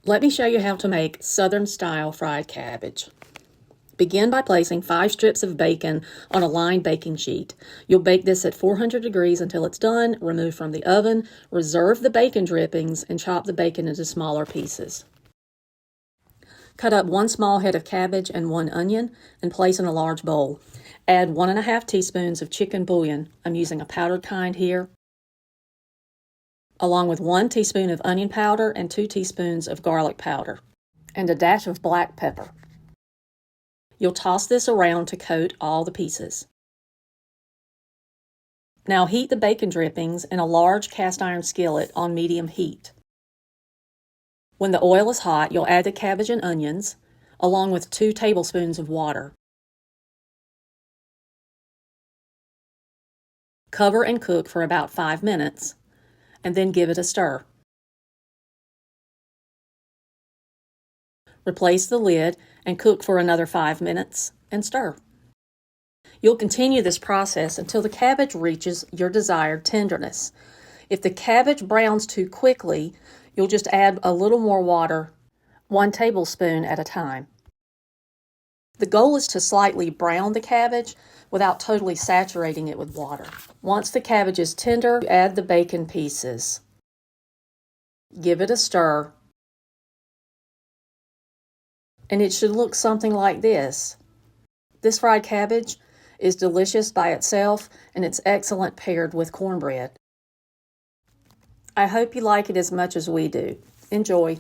Let me show you how to make Southern-style fried cabbage. Begin by placing 5 strips of bacon on a lined baking sheet. You'll bake this at 400 degrees until it's done, remove from the oven, reserve the bacon drippings, and chop the bacon into smaller pieces. Cut up 1 small head of cabbage and 1 onion and place in a large bowl. Add 1½ teaspoons of chicken bouillon. I'm using a powdered kind here, along with 1 teaspoon of onion powder and 2 teaspoons of garlic powder, and a dash of black pepper. You'll toss this around to coat all the pieces. Now heat the bacon drippings in a large cast iron skillet on medium heat. When the oil is hot, you'll add the cabbage and onions, along with 2 tablespoons of water. Cover and cook for about 5 minutes, and then give it a stir. Replace the lid and cook for another 5 minutes and stir. You'll continue this process until the cabbage reaches your desired tenderness. If the cabbage browns too quickly, you'll just add a little more water, 1 tablespoon at a time. The goal is to slightly brown the cabbage without totally saturating it with water. Once the cabbage is tender, add the bacon pieces. Give it a stir, and it should look something like this. This fried cabbage is delicious by itself, and it's excellent paired with cornbread. I hope you like it as much as we do. Enjoy.